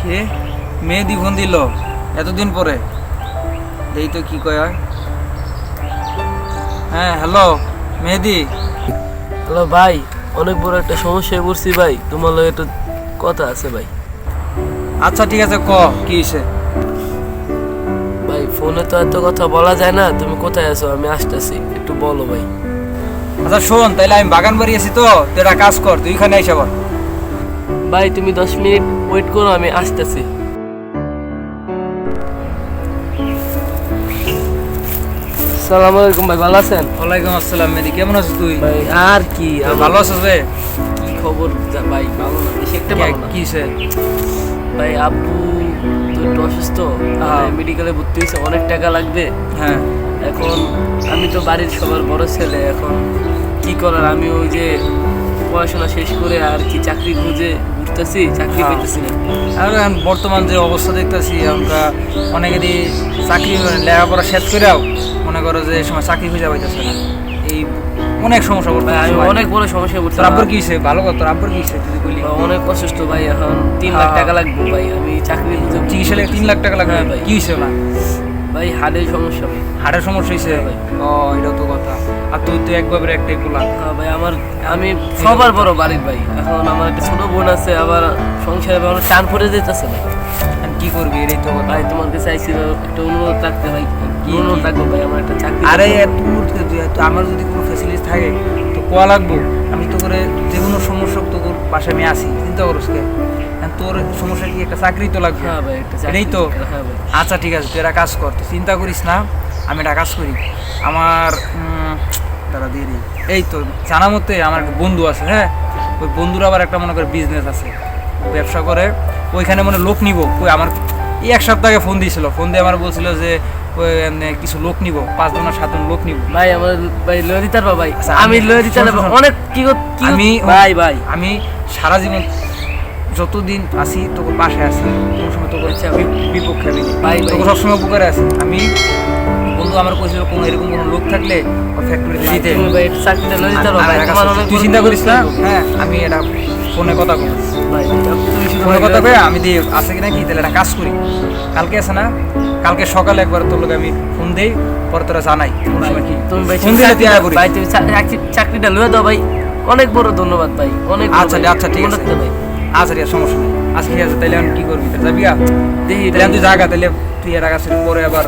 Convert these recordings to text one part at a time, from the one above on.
কে মেহেদি phone দিল এতদিন পরে? এই তো কি কয় হয়। হ্যাঁ হ্যালো মেহেদি। হ্যালো ভাই, অনেক বড় একটা সমস্যায় পড়ছি ভাই, তোমার লগে একটু কথা আছে ভাই। আচ্ছা ঠিক আছে ক কি হয়েছে? ভাই ফোনে তো এত কথা বলা যায় না, তুমি কোথায় আছো? আমি আসতেছি, একটু বলো ভাই। আচ্ছা শোন, তাইলে আমি বাগান বাড়ি আছি, তো তুই একটা কাজ কর, তুই এখানে এসে বল। ভাই তুমি 10 মিনিট ওয়েট করো, আমি আসতেছি। আসসালামু আলাইকুম ভাই, ভালো আছেন? ওয়ালাইকুম আসসালাম মেহেদি, কেমন আছিস তুই? ভাই আর কি ভালো আছিস রে? কি খবর ভাই? ভালো না, বেশি একটা ভালো না কি হয়েছে? ভাই। আব্বু তো একটু অসুস্থ, মেডিকেলে ভর্তি হয়েছে, অনেক টাকা লাগবে। হ্যাঁ এখন আমি তো বাড়ির সবার বড় ছেলে, এখন কি করার, আমি ওই যে পড়াশোনা শেষ করে আর কি চাকরি খুঁজে ঘুরতেছি, চাকরি পেতেছি না। আর এখন বর্তমান যে অবস্থা দেখতেছি আমরা অনেকেরই চাকরি লেখাপড়া শেষ করেও মনে করো যে এই সময় চাকরি খুঁজে পাইতেছে না, এই অনেক সমস্যা করতে। ভাই আমি অনেক বড় সমস্যায় পড়ছি। তোর আব্বুর কি হয়েছে? ভালো কথা, তোর আব্বুর কি হয়েছে যদি বলি। অনেক অসুস্থ ভাই, এখন 3 লাখ টাকা লাগবে ভাই, আমি চাকরি খুঁজে। চিকিৎসা লেগে 3 লাখ টাকা লাগবে? হ্যাঁ ভাই। কি হয়েছে না? ভাই হার্টের সমস্যা ভাই। হাড়ের সমস্যা হয়েছে? ভাই। ও এটাও তো কথা। আর তুই তো একবারে একটাই পোলা। হ্যাঁ ভাই, আমি সবার বড় বাড়ির ভাই, এখন আমার একটা ছোট বোন আছে, আবার সংসারে অনেক টান পড়ে যেতেছে ভাই। আর কি করবি এটাই তো কথা। ভাই তোমার কাছে চাইছিল একটা অনুরোধ রাখতে ভাই। কি অনুরোধ রাখবো ভাই? আমার একটা চাকরি। আরে আমার যদি কোনো ফ্যাসিলিটি থাকে তো কোয়া লাগবো, আমি তো করে যে কোনো সমস্যা তো তোর পাশে আমি আসি, চিন্তা করিস কে। তোর সমস্যা কি? একটা চাকরি তো লাগবে। হ্যাঁ ভাই, একটা চাকরি। এটাই তো। হ্যাঁ ভাই। আচ্ছা ঠিক আছে, তুই একটা কাজ কর, তুই চিন্তা করিস না, আমি একটা কাজ করি। আমার দাঁড়া দিয়ে দিই, এই তো জানা মতে আমার একটা বন্ধু আছে, হ্যাঁ ওই বন্ধুর আবার একটা মনে করে বিজনেস আছে, ব্যবসা করে, ওইখানে মনে লোক নিব। ওই আমার এই 1 সপ্তাহ আগে ফোন দিয়েছিল, ফোন দিয়ে আমার বলছিল যে ওই কিছু লোক নিব, 5 জন আর 7 জন লোক নিব। ভাই আমার ভাই লয়ে দিতে পারবা ভাই? আচ্ছা, আমি লয়ে দিতে পারবো অনেক। আমি ভাই আমি সারা জীবন যতদিন আসি তোকে পাশে আসি, কোনো সময় তোকে বিপক্ষে আমি নেই। ভাই, তোকে সবসময় উপকারে আছি আমি। বন্ধু আমার কইছিল কোনো এরকম কোনো লোক থাকলে ফ্যাক্টরিতে দিতে। তুমি ভাই চাকরিটা লয়ে দিতে পারবা ভাই? তোমার অনেক তুই চিন্তা করিস না, হ্যাঁ আমি এটা ফোনে কথা কই ভাই, তুমি শুধু ফোনে কথা কই আমি দিয়ে আছে কিনা কি, তাহলে একটা কাজ করি, কালকে আছে না, কালকে সকালে একবার তোর লোক আমি ফোন দেই, পরে তোরা জানাই কোন সময় কি। তুমি ভাই ফোন দিলে তুই আয়া করিস। ভাই তুমি চাকরিটা লয়ে দাও ভাই, অনেক বড় ধন্যবাদ ভাই, অনেক বড় আচ্ছা ভাই। আচ্ছা ঠিক আছে ভাই। আচ্ছা ঠিক আছে, সমস্যা নেই। আচ্ছা ঠিক আছে, তাহলে আমি কি করবি, তাহলে যাবি গা? দেখি তাহলে তুই জাগা, তাহলে তুই এর কাছে পরে আবার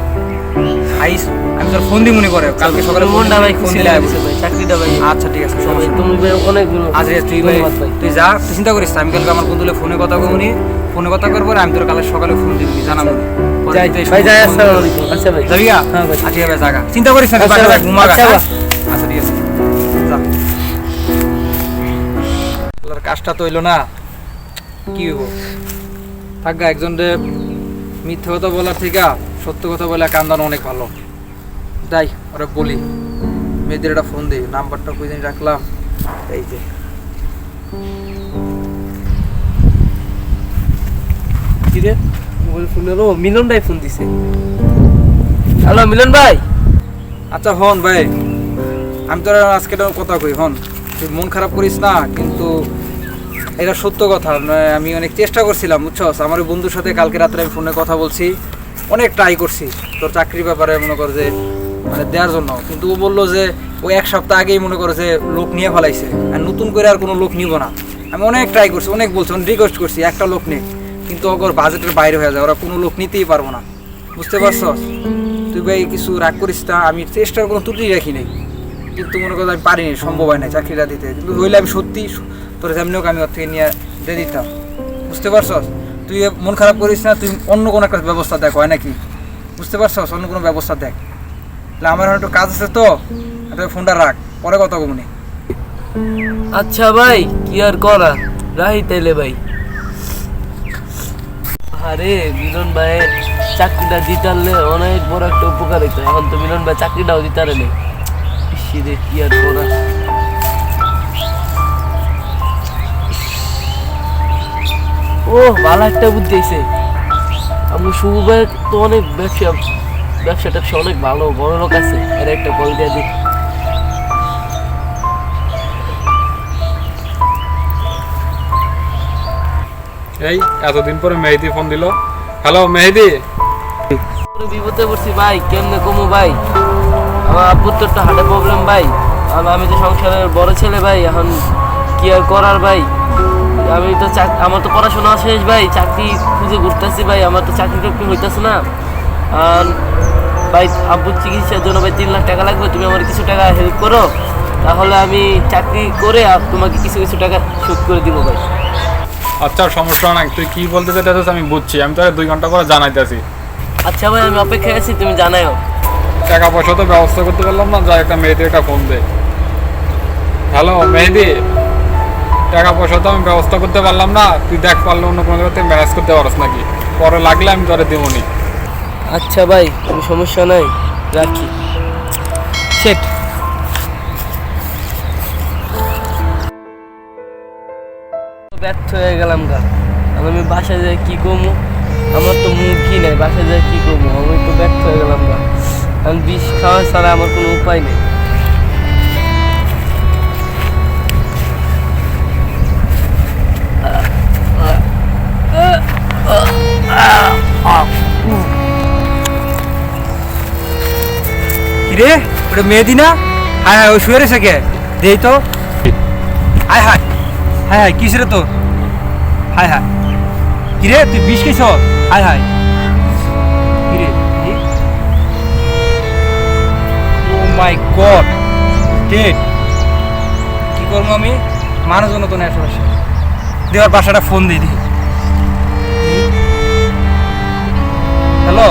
আইস, আমি তোর ফোন দিমুনি পরে কালকে সকালে মনটা ভাই ফোন খুশি দিলে লাগছে ভাই, চাকরিটা ভাই। আচ্ছা ঠিক আছে, ভাই সমস্যা নেই। তুমি ভাই অনেক আচ্ছা ঠিক আছে, তুই ভাই ধন্যবাদ ভাই। তুই যা, তুই চিন্তা করিস না, আমি কালকে আমার বন্ধুলে ফোনে কথা কমুনি, ফোনে কথা করবো, আমি তোর কালকে সকালে ফোন দিবি, জানাবো। যাই ভাই, যাই। আসসালামু আলাইকুম। আচ্ছা ভাই, যাবি গা? হ্যাঁ ভাই। আচ্ছা ঠিক আছে, জাগা, চিন্তা করিস না, তুই আচ্ছা বাসায় ভাই। যা, ঘুমা গা, আচ্ছা হ্যাঁ? ভাই। আচ্ছা ঠিক আছে, যা। আল্লাহর কাজটা তো হইলো না, কি হইব? থাকা একজনরে মিথ্যে কথা বলার থেকে সত্য কথা বলে কান্দানো অনেক ভালো। যাই ওরা বলি, মেয়েদের একটা ফোন দিই, নাম্বারটা কই জানি রাখলাম, এই যে। কি রে, মোবাইল ফোন এলো, মিলন ভাই ফোন দিছে। হ্যালো মিলন ভাই। আচ্ছা হন ভাই, আমি তোর আজকে একটা কথা কই, হন তুই মন খারাপ করিস না, কিন্তু এটা সত্য কথা। আমি অনেক চেষ্টা করছিলাম বুঝছস, আমার ওই বন্ধুর সাথে কালকে রাত্রে আমি ফোনে কথা বলছি, অনেক ট্রাই করছি তোর চাকরির ব্যাপারে মনে কর যে মানে দেওয়ার জন্য, কিন্তু ও বললো যে ওই 1 সপ্তাহ আগেই মনে করো যে লোক নিয়ে ফেলাইছে, আর নতুন করে আর কোনো লোক নিব না। আমি অনেক ট্রাই করছি, অনেক বলছি, অনেক রিকোয়েস্ট করছি একটা লোক নেই, কিন্তু ওর বাজেটের বাইরে হয়ে যায়, ওরা কোনো লোক নিতেই পারবো না, বুঝতে পারছস? তুই ভাই কিছু রাগ করিস না, আমি চেষ্টার কোনো ত্রুটি রাখি নাই, কিন্তু মনে করো আমি পারিনি, সম্ভব হয় না চাকরিটা দিতে, কিন্তু হইলে আমি সত্যি তোর যেমনি হোক আমি ওর থেকে নিয়ে দিয়ে দিতাম, বুঝতে পারছস? তুই মন খারাপ করিস না, তুই অন্য কোনো একটা ব্যবস্থা দেখ, হয় নাকি? বুঝতে পারছস? অন্য কোনো ব্যবস্থা দেখ। তাহলে আমার একটু কাজ আছে তো, ফোনটা রাখ, পরে কথা বলবো। আচ্ছা ভাই, কি আর করা, রাহি তাইলে ভাই। আরে মিলন ভাই চাকরিটা দিতারলে অনেক বড় একটা উপকার হইতো, এখন তো মিলন ভাই চাকরিটাও দিতারে নেই, রে কি আর করা। ও ভালো একটা বুদ্ধি হয়েছে, আমি শুভ ভাই তো অনেক ব্যবসা ট্যাবসা অনেক ভালো, বড় লোক আছে, এর একটা কল দিয়ে দিই। এই এতদিন পরে মেহেদি ফোন দিল। হ্যালো মেহেদি। পুরো বিপদে পড়ছি ভাই, কেমনে কমু ভাই? আমার আব্বুর তো একটা হার্টের প্রবলেম ভাই। আমি তো সংসারের বড় ছেলে ভাই, এখন কি আর করার ভাই? আমি তো আমার তো পড়াশোনা শেষ ভাই, চাকরি খুঁজে ঘুরতেছি ভাই, আমার তো চাকরি টাকরি হইতেছে না। আর ভাই আব্বুর চিকিৎসার জন্য ভাই 3 লাখ টাকা লাগবে, তুমি আমার কিছু টাকা হেল্প করো, তাহলে আমি চাকরি করে তোমাকে কিছু কিছু টাকা শোধ করে দিব ভাই। আচ্ছা সমস্যা নাই, তুই কি বলতে চাইতেছিস আমি বুঝছি, আমি তোকে 2 ঘন্টা পরে জানাইতেছি। আচ্ছা ভাই আমি অপেক্ষায় আছি, তুমি জানাও। টাকা পয়সা তো ব্যবস্থা করতে পারলাম না, যা একটা মেহেদির একটা ফোন দে। হ্যালো মেহেদি, টাকা পয়সা তো আমি ব্যবস্থা করতে পারলাম না, তুই দেখ পারলে অন্য কোনো জায়গাতে ম্যানেজ করতে পারস নাকি, পরে লাগলে আমি তোরে দেবনি। আচ্ছা ভাই কোনো সমস্যা নাই, রাখি। সেট ব্যর্থ হয়ে গেলাম গা। আমি বাসায় যাই কি করবো, আমার তো মুখই নেই, বাসায় যাই কি করবো, আমি তো ব্যর্থ হয়ে গেলাম গা। আমি বিষ খাওয়া ছাড়া আমার কোনো উপায় নেই। কিরে ওটা মেহেদি না? হায় হায়, ওই শুয়ে রয়েছে কে? দেই তো। হায় হায় হায় হায়, কিসে রে তোর? হায় হায়, কিরে তুই বিষ খাইছ? হায় হায়, কিরে? ও মাই গড, ডেড! কি করবো আমি? মানুষজন তো নেই আশেপাশে। দেওয়ার বাসাটা ফোন দিয়ে দিই। হ্যালো